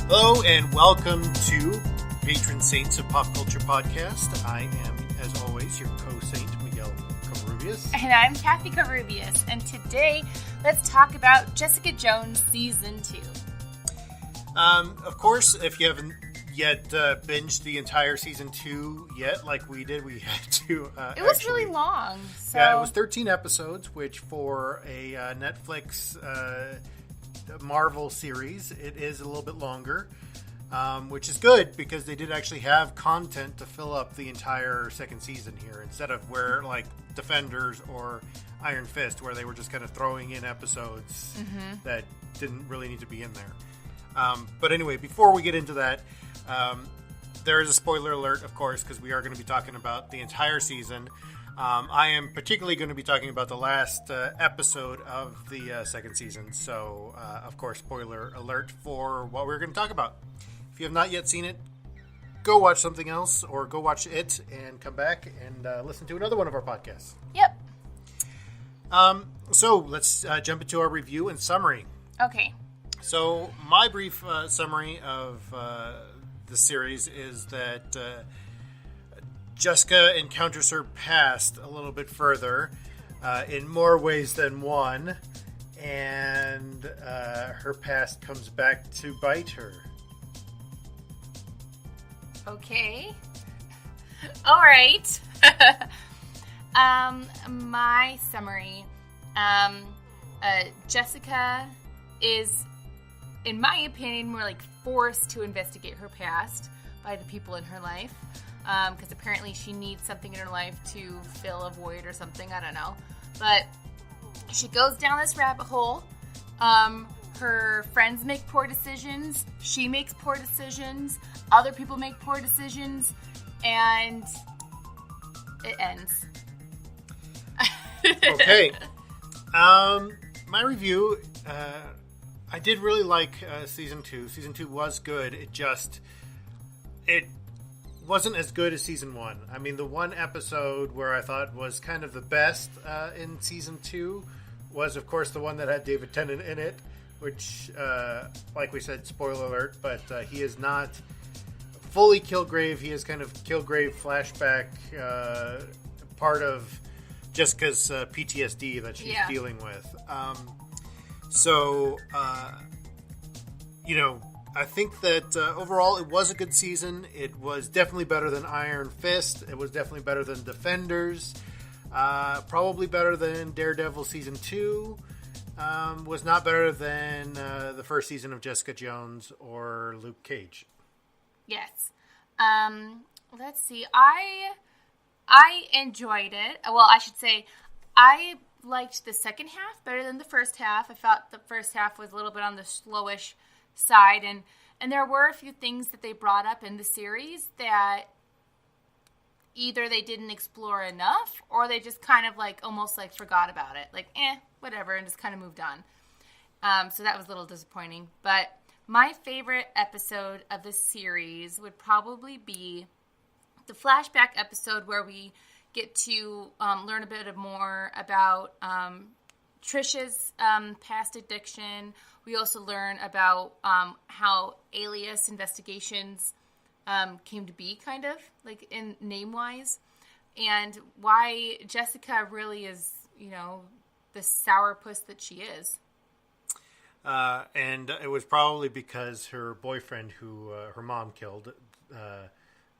Hello and welcome to Patron Saints of Pop Culture Podcast. I am, as always, your co-saint, Miguel Covarrubias. And I'm Kathy Covarrubias. And today, let's talk about Jessica Jones Season 2. Of course, if you haven't yet binged the entire Season 2 yet, like we did, we had to It was really long. So. Yeah, it was 13 episodes, which for a Netflix Marvel series, it is a little bit longer, which is good because they did actually have content to fill up the entire second season here, instead of where like Defenders or Iron Fist, where they were just kind of throwing in episodes that didn't really need to be in there. But anyway, before we get into that, there is a spoiler alert, of course, because we are going to be talking about the entire season. I am particularly going to be talking about the last episode of the second season. So, of course, spoiler alert for what we're going to talk about. If you have not yet seen it, go watch something else or go watch it and come back and listen to another one of our podcasts. Yep. So, let's jump into our review and summary. Okay. So, my brief summary of the series is that Jessica encounters her past a little bit further, in more ways than one, and her past comes back to bite her. Okay. All right. My summary. Jessica is, in my opinion, more like forced to investigate her past by the people in her life. Because apparently she needs something in her life to fill a void or something. I don't know. But she goes down this rabbit hole. Her friends make poor decisions. She makes poor decisions. Other people make poor decisions. And it ends. Okay. My review, I did really like Season 2. Season 2 was good. It wasn't as good as Season 1. I mean, the one episode where I thought was kind of the best in Season 2 was, of course, the one that had David Tennant in it, which, like we said, spoiler alert, but he is not fully Kilgrave. He is kind of Kilgrave flashback, part of Jessica's PTSD that she's dealing with. I think that overall it was a good season. It was definitely better than Iron Fist. It was definitely better than Defenders. Probably better than Daredevil Season 2. Was not better than the first season of Jessica Jones or Luke Cage. Yes. Let's see. I enjoyed it. Well, I should say I liked the second half better than the first half. I thought the first half was a little bit on the slowish side, and there were a few things that they brought up in the series that either they didn't explore enough or they just kind of like almost like forgot about it, like whatever, and just kind of moved on. So that was a little disappointing. But my favorite episode of the series would probably be the flashback episode where we get to learn a bit more about Trisha's past addiction. We also learn about how Alias investigations came to be, kind of, like in name-wise, and why Jessica really is, the sourpuss that she is. And it was probably because her boyfriend, who her mom killed,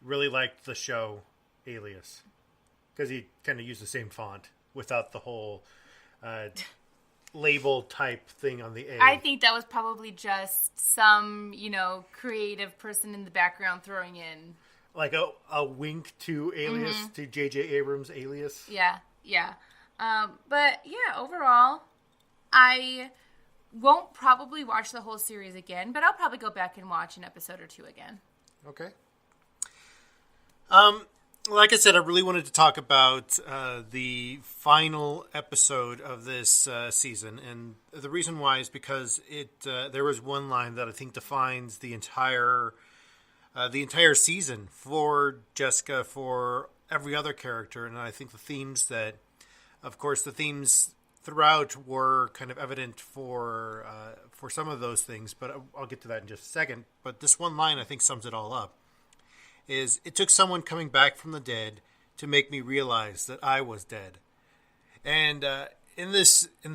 really liked the show Alias. Because he kind of used the same font without the whole label type thing on the A. I think that was probably just some, creative person in the background throwing in. Like a wink to Alias, to J.J. Abrams' Alias. Yeah. But, overall, I won't probably watch the whole series again, but I'll probably go back and watch an episode or two again. Okay. Like I said, I really wanted to talk about the final episode of this season, and the reason why is because there was one line that I think defines the entire season for Jessica, for every other character, and I think the themes throughout were kind of evident for some of those things, but I'll get to that in just a second. But this one line I think sums it all up. Is it took someone coming back from the dead to make me realize that I was dead. And in the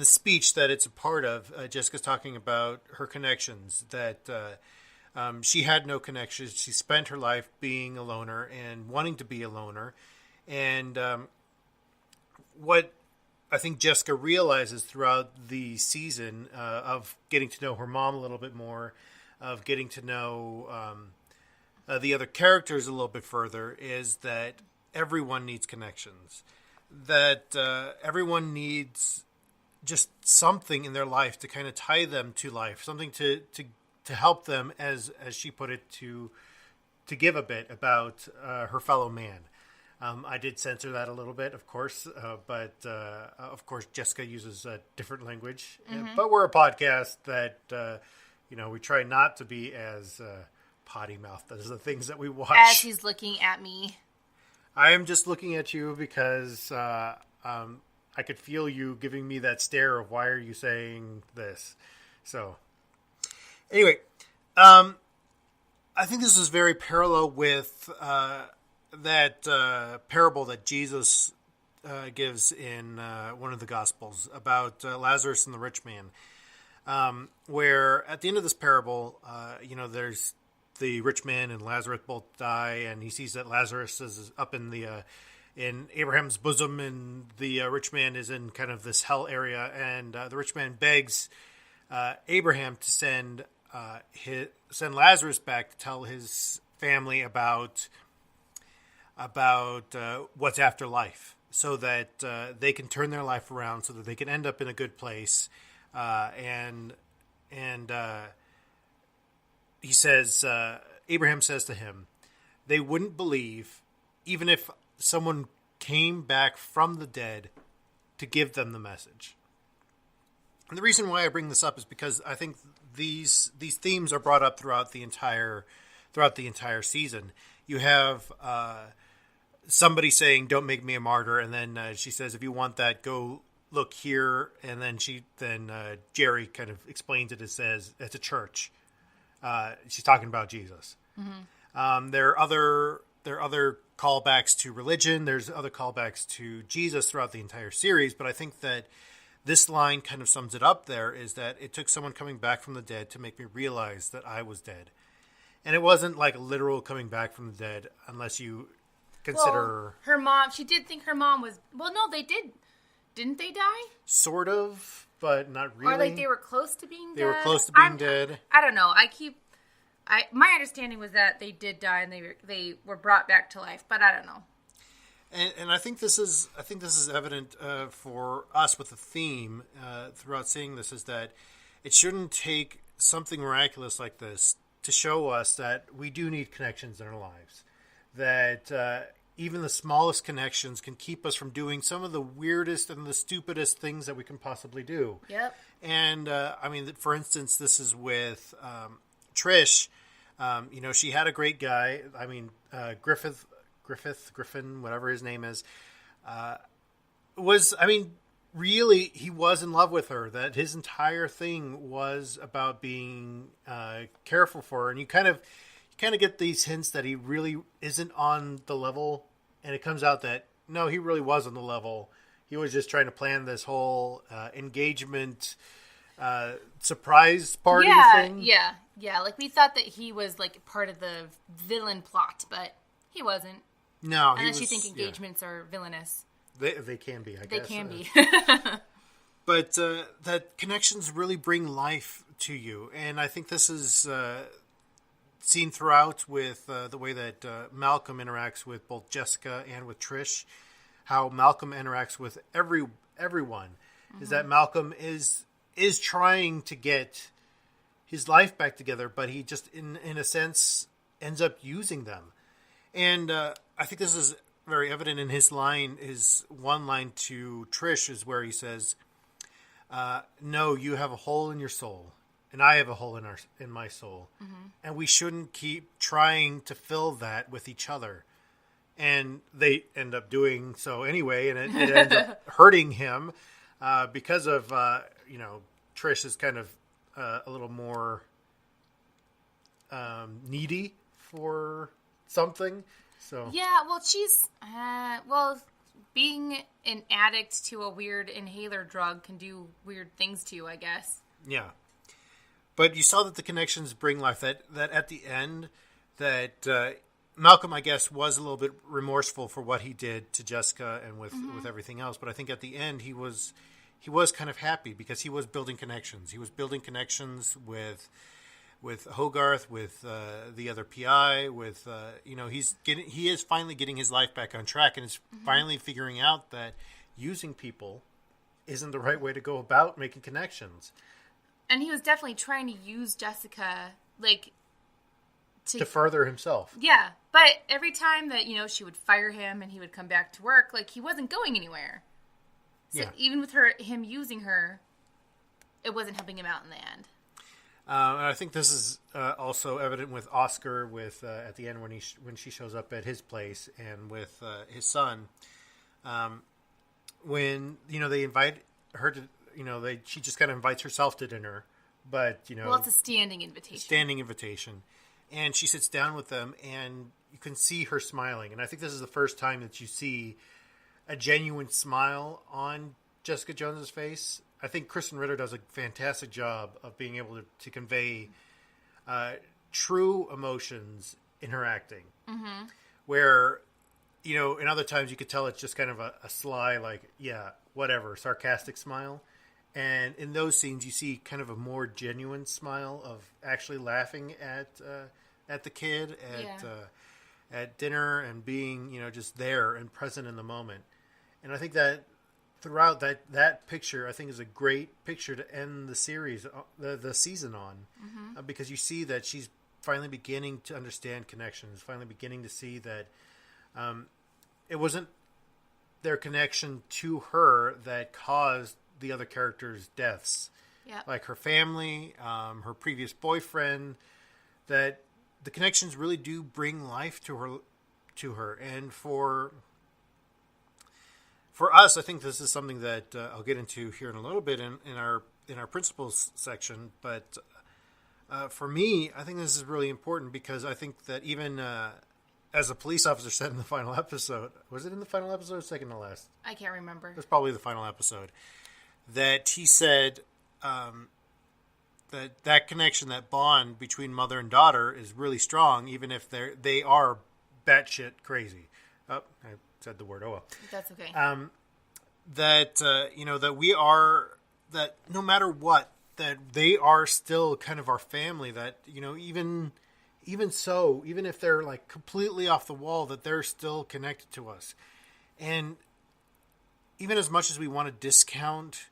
speech that it's a part of, Jessica's talking about her connections, that she had no connections. She spent her life being a loner and wanting to be a loner. And what I think Jessica realizes throughout the season of getting to know her mom a little bit more, of getting to know the other characters a little bit further, is that everyone needs connections. That everyone needs just something in their life to kind of tie them to life, something to help them, as she put it, to give a bit about her fellow man. I did censor that a little bit, of course, but of course Jessica uses a different language. But we're a podcast that we try not to be as potty mouthed as the things that we watch. As he's looking at me. I am just looking at you because I could feel you giving me that stare of why are you saying this. So anyway, I think this is very parallel with that parable that Jesus gives in one of the Gospels about Lazarus and the rich man, where at the end of this parable, there's the rich man and Lazarus both die, and he sees that Lazarus is up in Abraham's bosom, and the rich man is in kind of this hell area, and the rich man begs Abraham to send Lazarus back to tell his family about what's after life, so that they can turn their life around, so that they can end up in a good place, and he says, Abraham says to him, they wouldn't believe even if someone came back from the dead to give them the message. And the reason why I bring this up is because I think these themes are brought up throughout the entire season. You have somebody saying, "Don't make me a martyr," and then she says, "If you want that, go look here." And then Jerry kind of explains it as says it's a church. She's talking about Jesus. Mm-hmm. There are other callbacks to religion. There's other callbacks to Jesus throughout the entire series. But I think that this line kind of sums it up. There is that it took someone coming back from the dead to make me realize that I was dead. And it wasn't like a literal coming back from the dead, unless you consider her mom. She did think her mom was. Well, no, they did. Didn't they die? Sort of. But not really. Or like they were close to being dead. They were close to being dead. I don't know. My understanding was that they did die and they were brought back to life, but I don't know. And I think this is evident for us with the theme throughout seeing this, is that it shouldn't take something miraculous like this to show us that we do need connections in our lives. That even the smallest connections can keep us from doing some of the weirdest and the stupidest things that we can possibly do. Yep. And, for instance, this is with Trish. She had a great guy. Griffin, whatever his name is, really, he was in love with her. That his entire thing was about being careful for her. And you kind of get these hints that he really isn't on the level, and it comes out that no, he really was on the level. He was just trying to plan this whole engagement surprise party thing. Yeah. Like we thought that he was like part of the villain plot, but he wasn't. No, unless you think engagements are villainous. They can be. I guess they can be. But that connections really bring life to you, and I think this is seen throughout with the way that Malcolm interacts with both Jessica and with Trish. How Malcolm interacts with everyone is that Malcolm is trying to get his life back together, but he just in a sense ends up using them. And I think this is very evident in his line. His one line to Trish is where he says, "No, you have a hole in your soul, and I have a hole in my soul, and we shouldn't keep trying to fill that with each other." And they end up doing so anyway, and it ends up hurting him. because of Trish is kind of a little more needy for something. So yeah, well, she's being an addict to a weird inhaler drug can do weird things to you, I guess. Yeah, but you saw that the connections bring life. That at the end, that Malcolm, I guess, was a little bit remorseful for what he did to Jessica and with everything else. But I think at the end he was kind of happy because he was building connections. He was building connections with Hogarth, with the other PI, with he is finally getting his life back on track, and is finally figuring out that using people isn't the right way to go about making connections. And he was definitely trying to use Jessica, to further himself. Yeah, but every time that she would fire him and he would come back to work, he wasn't going anywhere. So even with him using her, it wasn't helping him out in the end. And I think this is also evident with Oscar, with at the end when she shows up at his place, and with his son, when they invite her to, she just kind of invites herself to dinner, but it's a standing invitation. And she sits down with them, and you can see her smiling. And I think this is the first time that you see a genuine smile on Jessica Jones's face. I think Kristen Ritter does a fantastic job of being able to convey true emotions in her acting. Mm-hmm. Where, in other times you could tell it's just kind of a sly, whatever, sarcastic smile. And in those scenes, you see kind of a more genuine smile of actually laughing at the kid at dinner and being, just there and present in the moment. And I think that throughout that picture, I think is a great picture to end the series, the season on, because you see that she's finally beginning to understand connections, finally beginning to see that it wasn't their connection to her that caused the other characters' deaths. Yep. Like her family, her previous boyfriend, that the connections really do bring life to her. And for us, I think this is something that I'll get into here in a little bit in our principles section. But for me, I think this is really important because I think that even as a police officer said in the final episode, was it in the final episode or second to last? I can't remember. It was probably the final episode. That he said that connection, that bond between mother and daughter is really strong, even if they are batshit crazy. Oh, I said the word. Oh well. That's okay. That we are, that no matter what, that they are still kind of our family. That even so, even if they're completely off the wall, that they're still connected to us. And even as much as we want to discount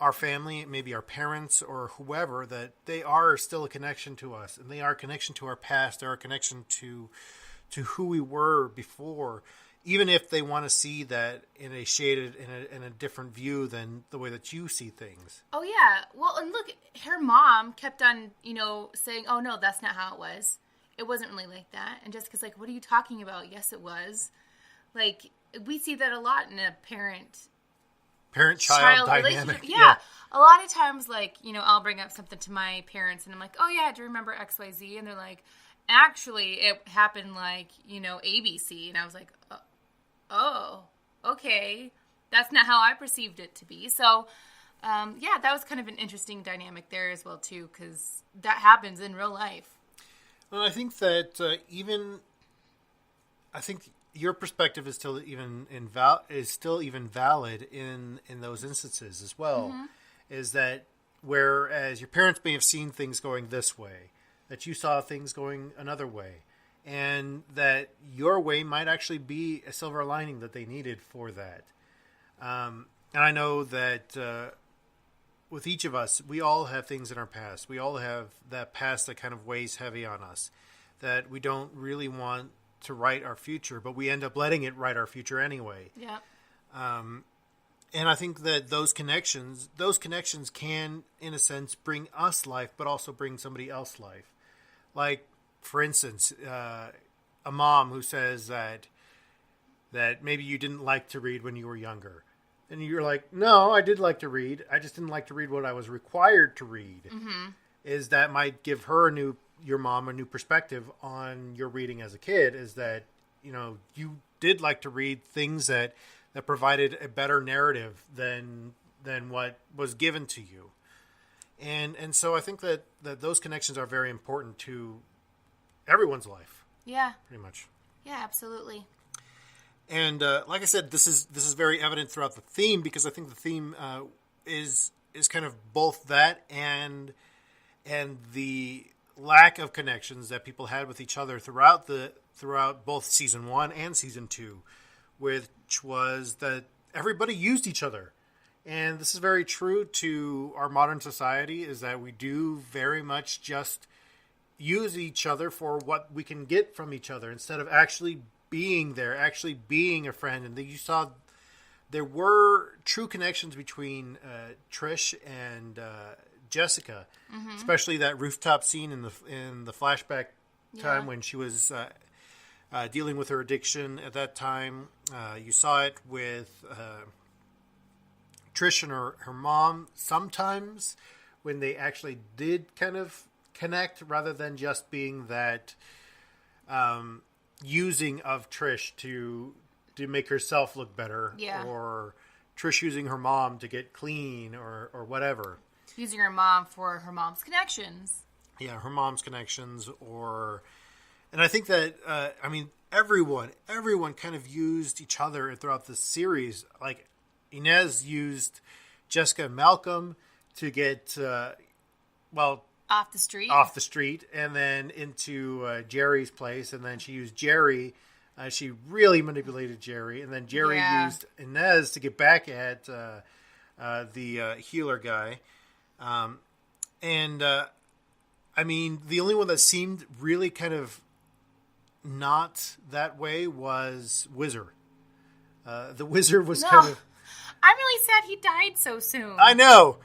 our family, maybe our parents or whoever, that they are still a connection to us, and they are a connection to our past, they are a connection to who we were before, even if they want to see that in a shaded, in a different view than the way that you see things. Oh yeah, well, and look, her mom kept on, saying, "Oh no, that's not how it was. It wasn't really like that." And Jessica's like, "What are you talking about? Yes, it was." We see that a lot in a parent-child dynamic. Yeah. A lot of times, I'll bring up something to my parents, and I'm like, "Oh yeah, do you remember XYZ?" And they're like, "Actually, it happened ABC." And I was like, "Oh, okay. That's not how I perceived it to be." So, that was kind of an interesting dynamic there as well too, because that happens in real life. Well, I think that I think your perspective is still even valid in those instances as well. Mm-hmm. Is that whereas your parents may have seen things going this way, that you saw things going another way, and that your way might actually be a silver lining that they needed for that. And I know that with each of us, we all have things in our past. We all have that past that kind of weighs heavy on us, that we don't really want to write our future, but we end up letting it write our future anyway. Yeah. And I think that those connections can, in a sense, bring us life, but also bring somebody else life. Like, for instance, a mom who says that maybe you didn't like to read when you were younger, And you're like, no, I did like to read. I just didn't like to read what I was required to read. Mm-hmm. Is that might give her your mom a new perspective on your reading as a kid, is that, you did like to read things that provided a better narrative than what was given to you. And so I think that those connections are very important to everyone's life. Yeah. Pretty much. Yeah, absolutely. And like I said, this is very evident throughout the theme, because I think the theme is kind of both that and the lack of connections that people had with each other throughout both season 1 and season 2, which was that everybody used each other. And this is very true to our modern society, is that we do very much just use each other for what we can get from each other, instead of actually being there, actually being a friend. And you saw there were true connections between Trish and Jessica, especially that rooftop scene in the flashback time when she was dealing with her addiction at that time. You saw it with Trish and her mom sometimes, when they actually did kind of connect, rather than just being that using of Trish to make herself look better, or Trish using her mom to get clean, or whatever. Using her mom for her mom's connections. Yeah, her mom's connections, and I think that everyone kind of used each other throughout the series. Like, Inez used Jessica and Malcolm to get off the street, and then into Jerry's place, and then she used Jerry. She really manipulated Jerry, and then Jerry used Inez to get back at the healer guy. The only one that seemed really kind of not that way was Wizard. The Wizard was kind of... I'm really sad he died so soon. I know.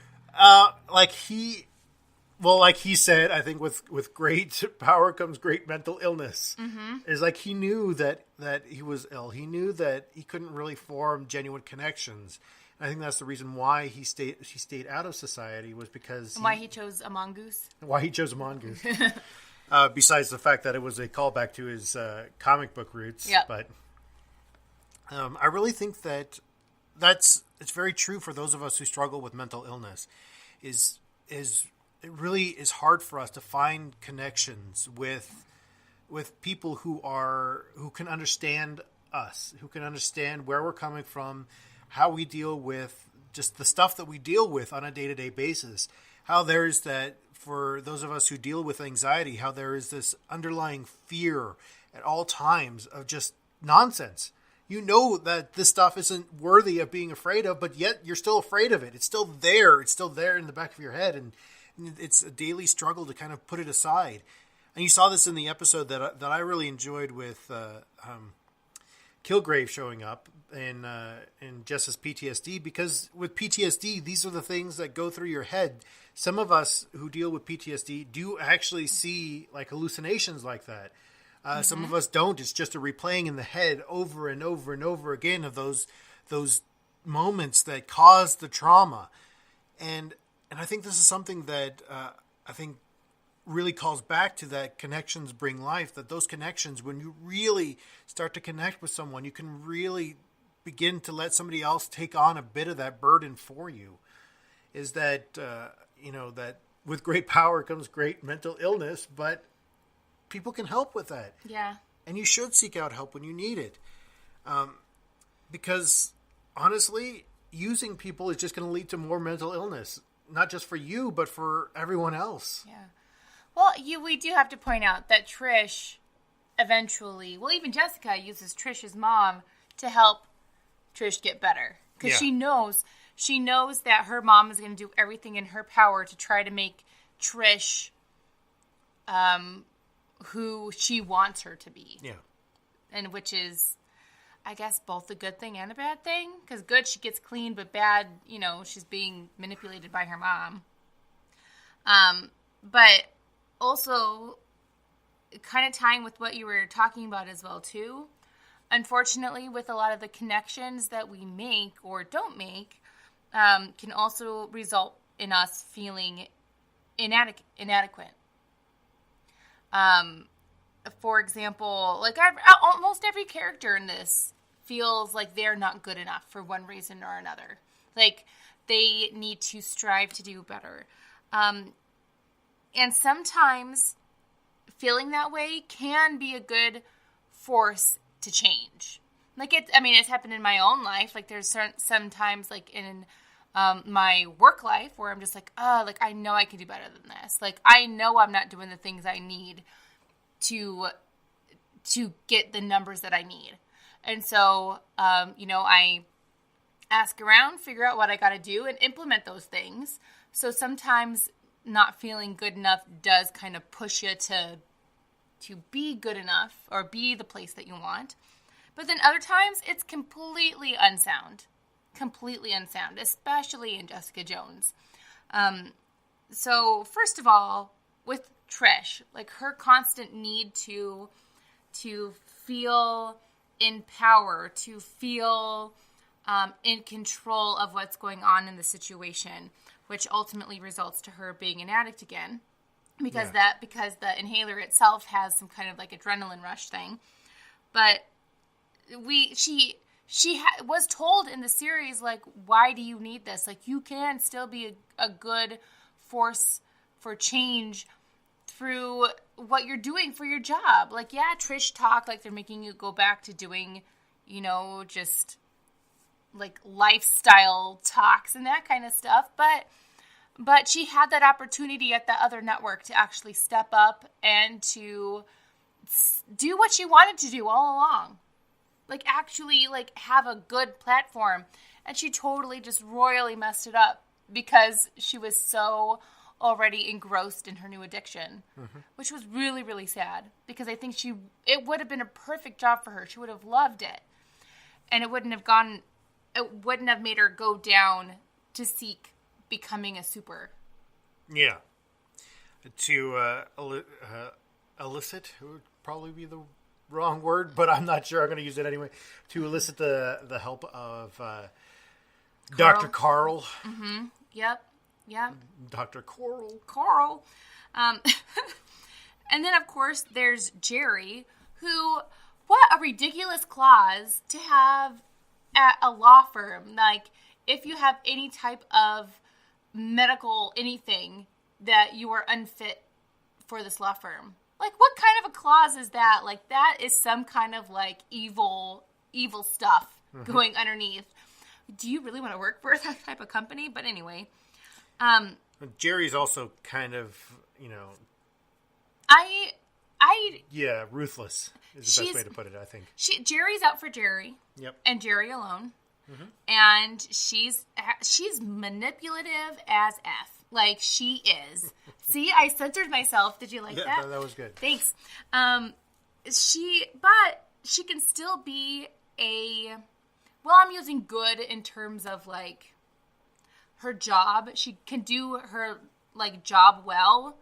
Like he said, I think with great power comes great mental illness. Mm-hmm. It's like he knew that he was ill. He knew that he couldn't really form genuine connections. And I think that's the reason why he stayed out of society, was because... why he chose a mongoose. Why he chose a mongoose. Besides the fact that it was a callback to his comic book roots. Yep. But I really think that it's very true for those of us who struggle with mental illness. It really is hard for us to find connections with people who can understand us, who can understand where we're coming from, how we deal with just the stuff that we deal with on a day-to-day basis. How there's that, for those of us who deal with anxiety, how there is this underlying fear at all times of just nonsense. You know that this stuff isn't worthy of being afraid of, but yet you're still afraid of it. It's still there. It's still there in the back of your head, and it's a daily struggle to kind of put it aside. And you saw this in the episode that I really enjoyed, with Kilgrave showing up in Jess's PTSD, because with PTSD, these are the things that go through your head. Some of us who deal with PTSD do actually see like hallucinations like that. Some of us don't. It's just a replaying in the head over and over and over again of those moments that caused the trauma. And I think this is something that I think really calls back to that connections bring life, that those connections, when you really start to connect with someone, you can really begin to let somebody else take on a bit of that burden for you. Is that, that with great power comes great mental illness, but people can help with that. Yeah. And you should seek out help when you need it. Because honestly, using people is just going to lead to more mental illness, not just for you, but for everyone else. Yeah. Well, we do have to point out that Trish eventually, even Jessica uses Trish's mom to help Trish get better. Because she knows that her mom is going to do everything in her power to try to make Trish who she wants her to be. Yeah. And which is, I guess, both a good thing and a bad thing. Because good, she gets clean, but bad, she's being manipulated by her mom. But also, kind of tying with what you were talking about as well, too, unfortunately, with a lot of the connections that we make or don't make, can also result in us feeling inadequate. For example, like almost every character in this feels like they're not good enough for one reason or another. Like they need to strive to do better. And sometimes feeling that way can be a good force to change. Like it's happened in my own life. Like there's sometimes like in my work life where I'm just like, oh, like I know I can do better than this. Like I know I'm not doing the things I need to get the numbers that I need. And so, I ask around, figure out what I got to do, and implement those things. So sometimes not feeling good enough does kind of push you to be good enough or be the place that you want. But then other times it's completely unsound, especially in Jessica Jones. So first of all, with Trish, like her constant need to feel in power, to feel in control of what's going on in the situation, which ultimately results to her being an addict again, because the inhaler itself has some kind of like adrenaline rush thing. But she was told in the series, like, why do you need this? Like, you can still be a good force for change through what you're doing for your job. Like, yeah, Trish talked like they're making you go back to doing, just like lifestyle talks and that kind of stuff. But she had that opportunity at the other network to actually step up and to do what she wanted to do all along. Like, actually, like, have a good platform. And she totally just royally messed it up because she was so already engrossed in her new addiction, which was really, really sad, because I think it would have been a perfect job for her. She would have loved it. And it wouldn't have made her go down to seek becoming a super. Yeah. To elicit would probably be the wrong word, but I'm not sure. I'm going to use it anyway. To elicit the help of Dr. Carl. Mm-hmm. Yep. Dr. Carl. And then, of course, there's Jerry, who, what a ridiculous clause to have at a law firm. Like, if you have any type of medical anything, that you are unfit for this law firm. Like, what kind of a clause is that? Like, that is some kind of, like, evil stuff going underneath. Do you really want to work for that type of company? But anyway. Jerry's also kind of, ruthless is the best way to put it, I think. Jerry's out for Jerry. Yep. And Jerry alone. Mm-hmm. And she's manipulative as F. Like, she is. See, I censored myself. Did you like that? Yeah, that was good. Thanks. She can still be I'm using good in terms of, like, her job. She can do her, like, job well.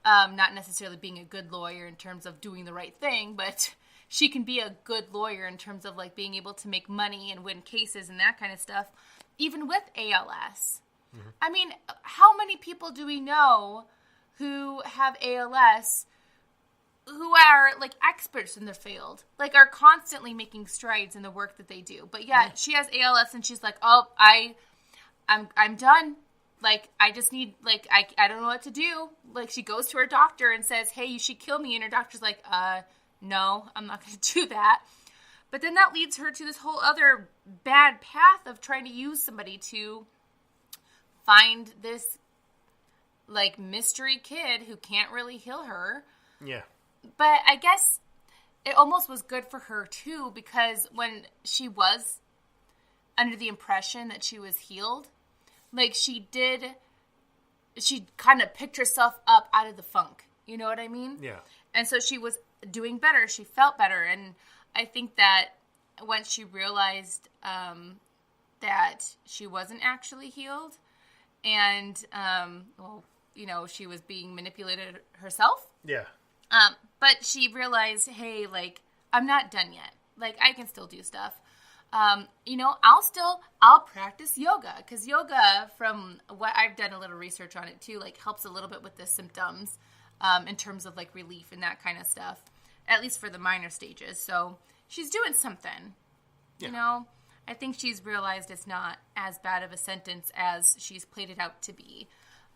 Not necessarily being a good lawyer in terms of doing the right thing, but she can be a good lawyer in terms of, like, being able to make money and win cases and that kind of stuff, even with ALS. Mm-hmm. I mean, how many people do we know who have ALS who are, like, experts in their field, like, are constantly making strides in the work that they do? But yeah, she has ALS and she's like, oh, I'm done. Like, I just need, like, I don't know what to do. Like, she goes to her doctor and says, hey, you should kill me. And her doctor's like, no, I'm not going to do that. But then that leads her to this whole other bad path of trying to use somebody to find this, like, mystery kid who can't really heal her. Yeah. But I guess it almost was good for her, too, because when she was under the impression that she was healed, like, she kind of picked herself up out of the funk. You know what I mean? Yeah. And so she was doing better. She felt better. And I think that once she realized that she wasn't actually healed and, she was being manipulated herself. Yeah. But she realized, hey, like, I'm not done yet. Like, I can still do stuff. I'll practice yoga, because yoga, from what I've done a little research on it too, like, helps a little bit with the symptoms, in terms of like relief and that kind of stuff, at least for the minor stages. So she's doing something, I think she's realized it's not as bad of a sentence as she's played it out to be.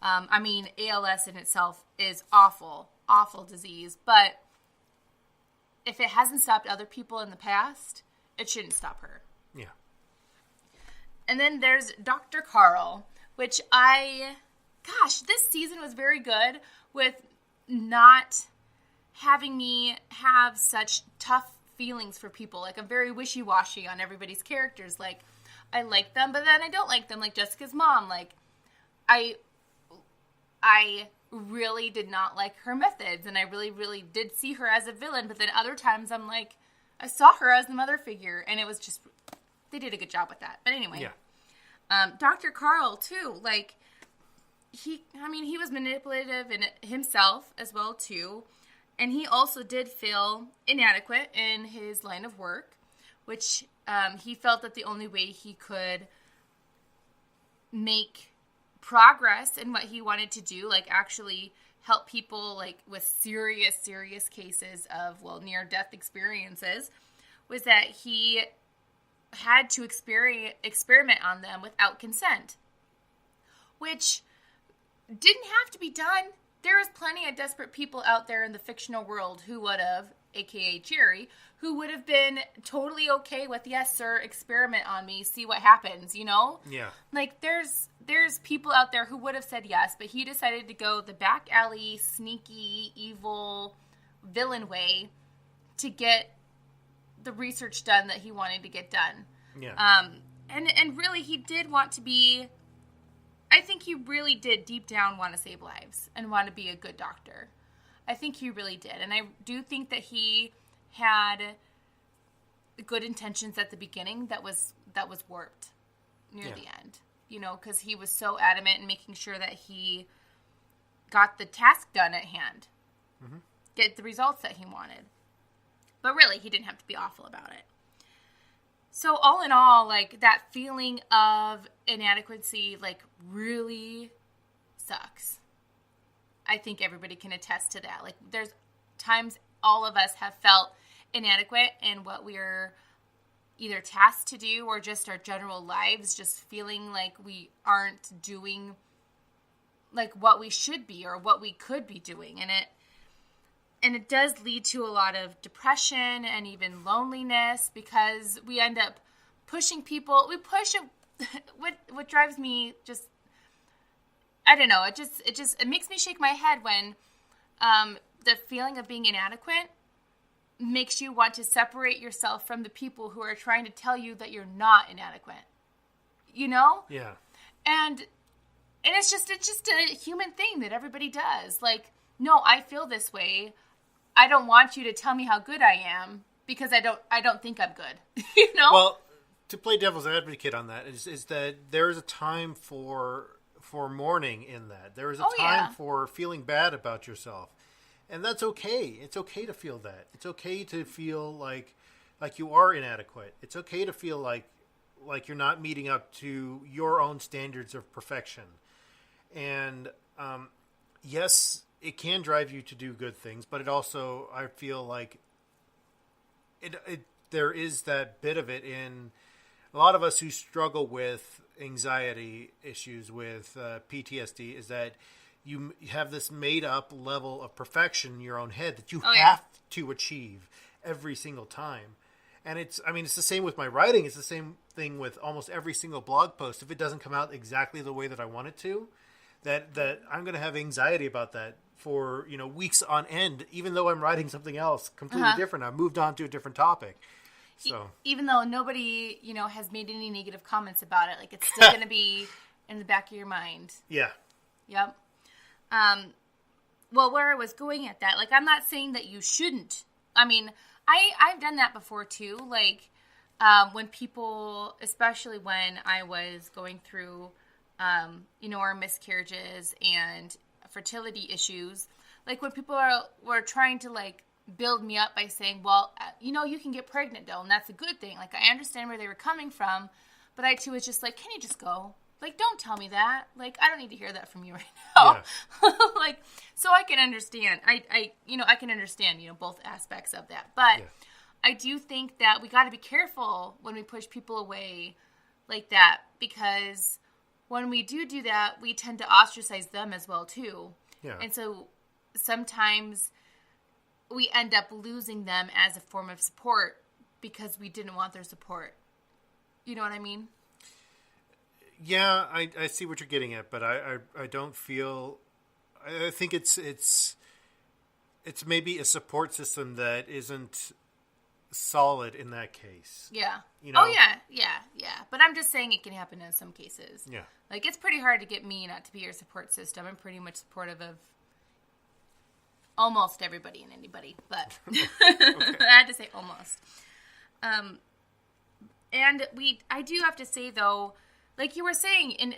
ALS in itself is awful, awful disease, but if it hasn't stopped other people in the past, it shouldn't stop her. Yeah. And then there's Dr. Carl, which this season was very good with not having me have such tough feelings for people. Like, I'm very wishy-washy on everybody's characters. Like, I like them, but then I don't like them. Like Jessica's mom. Like, I really did not like her methods, and I really, really did see her as a villain. But then other times I'm like, I saw her as the mother figure, and it was just, they did a good job with that. But anyway, Dr. Carl too, like, he was manipulative in himself as well too, and he also did feel inadequate in his line of work, which he felt that the only way he could make progress in what he wanted to do, like actually help people like with serious cases of near-death experiences, was that he had to experiment on them without consent, which didn't have to be done. There is plenty of desperate people out there in the fictional world who would have, aka Jerry, who would have been totally okay with, yes, sir, experiment on me, see what happens, Yeah. Like, there's people out there who would have said yes, but he decided to go the back alley, sneaky, evil, villain way to get the research done that he wanted to get done. Yeah. And really, he did want to be, I think he really did deep down want to save lives and want to be a good doctor. I think he really did. And I do think that he had good intentions at the beginning that was warped near the end, because he was so adamant in making sure that he got the task done at hand, get the results that he wanted. But really, he didn't have to be awful about it. So all in all, like, that feeling of inadequacy, like, really sucks. I think everybody can attest to that. Like, there's times all of us have felt inadequate in what we're either tasked to do or just our general lives, just feeling like we aren't doing like what we should be or what we could be doing. And it does lead to a lot of depression and even loneliness, because we end up pushing people. We push it. What drives me just, I don't know. It makes me shake my head when the feeling of being inadequate makes you want to separate yourself from the people who are trying to tell you that you're not inadequate. Yeah. And it's just a human thing that everybody does. Like, no, I feel this way. I don't want you to tell me how good I am, because I don't think I'm good. Well, to play devil's advocate on that is that there is a time for mourning in that. There is a time for feeling bad about yourself. And that's okay. It's okay to feel that. It's okay to feel like you are inadequate. It's okay to feel like you're not meeting up to your own standards of perfection. And yes, it can drive you to do good things, but it also, I feel like there is that bit of it in a lot of us who struggle with anxiety issues, with PTSD, is that you have this made up level of perfection in your own head that you have to achieve every single time. And it's the same with my writing. It's the same thing with almost every single blog post. If it doesn't come out exactly the way that I want it to, that I'm going to have anxiety about that for, weeks on end, even though I'm writing something else completely different. I've moved on to a different topic. So even though nobody, has made any negative comments about it, like, it's still going to be in the back of your mind. Yeah. Yep. Well, where I was going at that, like, I'm not saying that you shouldn't. I mean, I've done that before too. Like, when people, especially when I was going through, our miscarriages and fertility issues, like, when people were trying to, like, build me up by saying, well, you can get pregnant, though, and that's a good thing. Like, I understand where they were coming from, but I, too, was just like, can you just go? Like, don't tell me that. Like, I don't need to hear that from you right now. Yeah. Like, so I can understand. I can understand, both aspects of that. But I do think that we got to be careful when we push people away like that, because when we do that, we tend to ostracize them as well, too. Yeah. And so sometimes we end up losing them as a form of support because we didn't want their support. You know what I mean? Yeah, I see what you're getting at, but I don't feel. I think it's maybe a support system that isn't solid in that case. Yeah. Oh yeah. But I'm just saying it can happen in some cases. Yeah. Like, it's pretty hard to get me not to be your support system. I'm pretty much supportive of almost everybody and anybody, but I had to say almost. And I do have to say, though, like you were saying,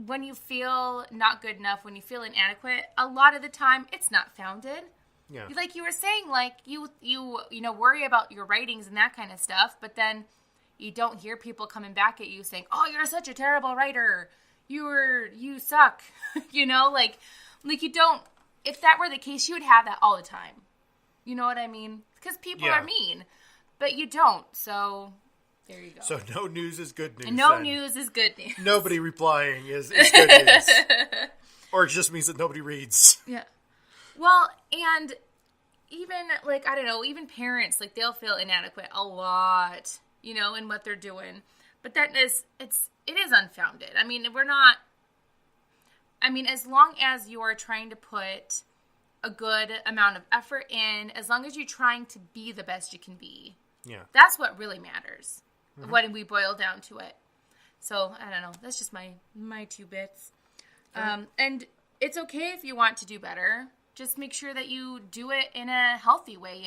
when you feel not good enough, when you feel inadequate, a lot of the time it's not founded. Yeah. Like you were saying, like you worry about your ratings and that kind of stuff, but then you don't hear people coming back at you saying, "Oh, you're such a terrible writer. You suck." like you don't. If that were the case, you would have that all the time. You know what I mean? Because people are mean, but you don't. So there you go. So no news is good news. No news is good news. Nobody replying is good news. Or it just means that nobody reads. Yeah. Well, and even, like, I don't know, even parents, like, they'll feel inadequate a lot, in what they're doing. But it is unfounded. I mean, as long as you are trying to put a good amount of effort in, as long as you're trying to be the best you can be, that's what really matters, when we boil down to it. So, I don't know, that's just my 2 bits. And it's okay if you want to do better. Just make sure that you do it in a healthy way.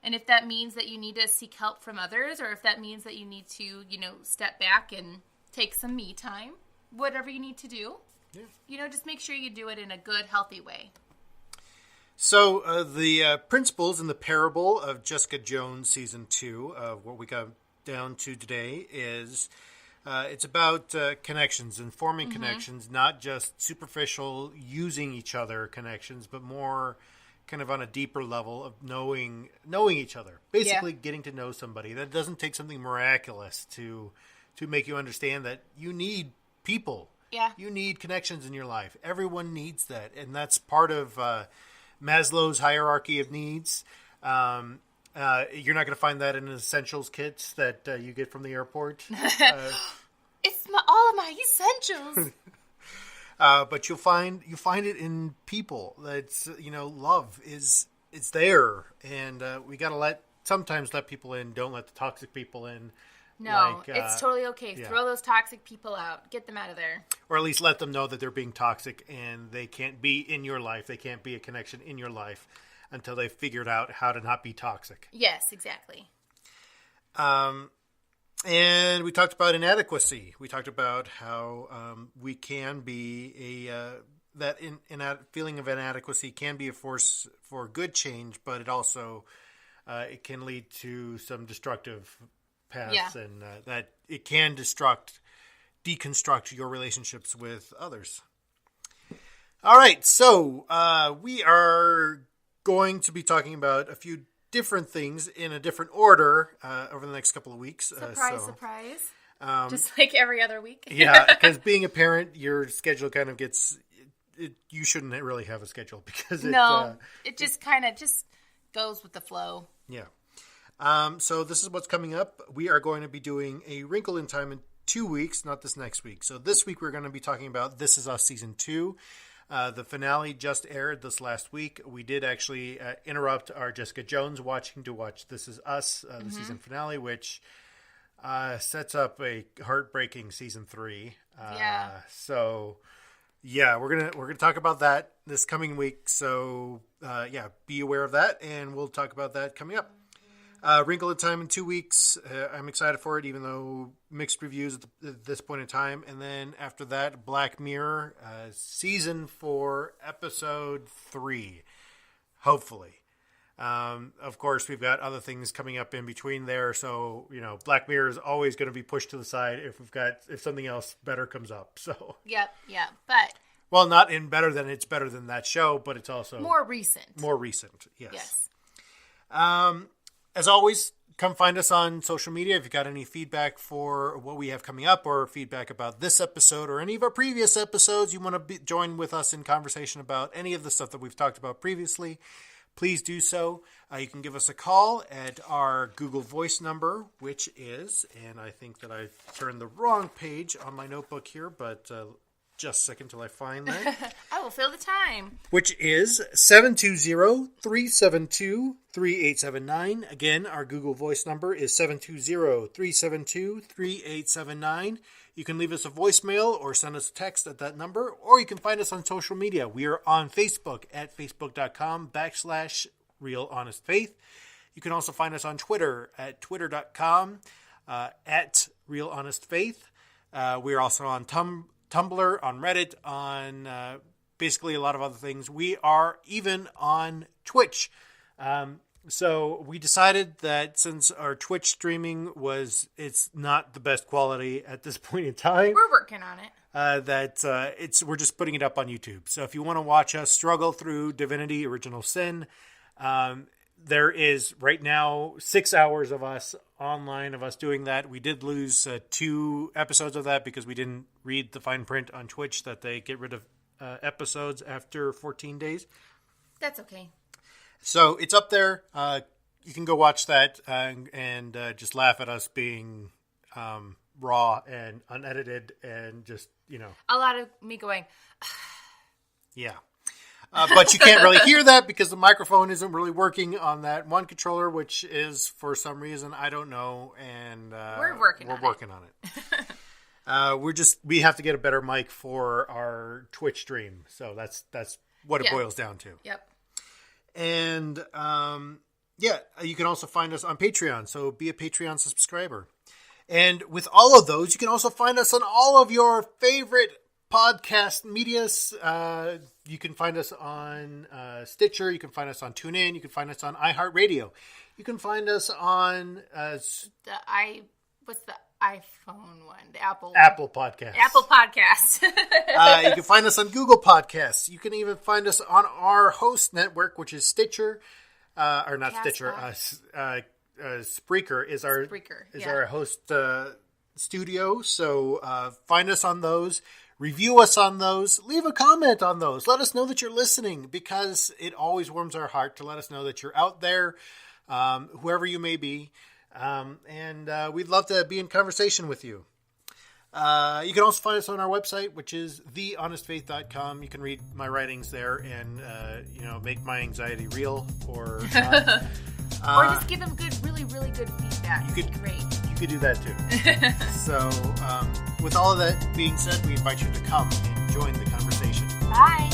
And if that means that you need to seek help from others, or if that means that you need to, step back and take some me time, whatever you need to do, just make sure you do it in a good, healthy way. So the principles in the parable of Jessica Jones season 2, what we got down to today is it's about connections and forming connections, not just superficial using each other connections, but more kind of on a deeper level of knowing each other. Basically, getting to know somebody. That doesn't take something miraculous to make you understand that you need people. Yeah. You need connections in your life. Everyone needs that, and that's part of Maslow's hierarchy of needs. You're not going to find that in an essentials kit that you get from the airport. It's all of my essentials. But you find it in people. That's love it's there, and we got to sometimes let people in. Don't let the toxic people in. No, it's totally okay. Yeah. Throw those toxic people out. Get them out of there. Or at least let them know that they're being toxic and they can't be in your life. They can't be a connection in your life until they've figured out how to not be toxic. Yes, exactly. And we talked about inadequacy. We talked about how we can be that feeling of inadequacy can be a force for good change, but it also it can lead to some destructive paths, and that it can deconstruct your relationships with others. All right, so we are going to be talking about a few different things in a different order over the next couple of weeks. Surprise. Just like every other week. Yeah, because being a parent, your schedule kind of gets... you shouldn't really have a schedule because it just kind of just goes with the flow. Yeah. So this is what's coming up. We are going to be doing A Wrinkle in Time in 2 weeks, not this next week. So this week we're going to be talking about This Is Us Season 2. The finale just aired this last week. We did actually interrupt our Jessica Jones watching to watch This Is Us, the season finale, which sets up a heartbreaking season 3. So yeah, we're gonna talk about that this coming week. So be aware of that, and we'll talk about that coming up. Wrinkle in Time in 2 weeks. I'm excited for it, even though mixed reviews at this point in time. And then after that, Black Mirror, season 4, episode 3, hopefully. Of course, we've got other things coming up in between there. So, Black Mirror is always going to be pushed to the side if something else better comes up. So, Yep. But well, not in it's better than that show, but it's also more recent. Yes. As always, come find us on social media if you've got any feedback for what we have coming up or feedback about this episode or any of our previous episodes. You want to join with us in conversation about any of the stuff that we've talked about previously. Please do so. You can give us a call at our Google Voice number, which is, and I think that I've turned the wrong page on my notebook here, but just a second till I find that. I will fill the time. Which is 720-372-3879. Again, our Google Voice number is 720-372-3879. You can leave us a voicemail or send us a text at that number, or you can find us on social media. We are on Facebook at facebook.com/Real Honest Faith. You can also find us on Twitter at twitter.com at Real Honest Faith. We are also on Tumblr, on Reddit, on basically a lot of other things. We are even on Twitch. So we decided that since our Twitch streaming it's not the best quality at this point in time. We're working on it. We're just putting it up on YouTube. So if you want to watch us struggle through Divinity Original Sin, there is right now 6 hours of us online of us doing that. We did lose 2 episodes of that because we didn't read the fine print on Twitch that they get rid of episodes after 14 days. That's okay. So it's up there. You can go watch that and just laugh at us being raw and unedited and just, A lot of me going, yeah. But you can't really hear that because the microphone isn't really working on that one controller, which is for some reason, I don't know. And we're working on it. We have to get a better mic for our Twitch stream. So that's what it boils down to. Yep. And, you can also find us on Patreon. So be a Patreon subscriber. And with all of those, you can also find us on all of your favorite podcast medias. You can find us on Stitcher. You can find us on TuneIn. You can find us on iHeartRadio. You can find us on what's the iPhone one? The Apple Podcast. Apple Podcast. You can find us on Google Podcasts. You can even find us on our host network, which is Stitcher, or not Stitcher. Spreaker is our host studio. So find us on those. Review us on those. Leave a comment on those. Let us know that you're listening because it always warms our heart to let us know that you're out there, whoever you may be. And we'd love to be in conversation with you. You can also find us on our website, which is thehonestfaith.com. You can read my writings there and, make my anxiety real or not. Or just give them really, really good feedback. Great. You could do that too. So, with all of that being said, we invite you to come and join the conversation. Bye.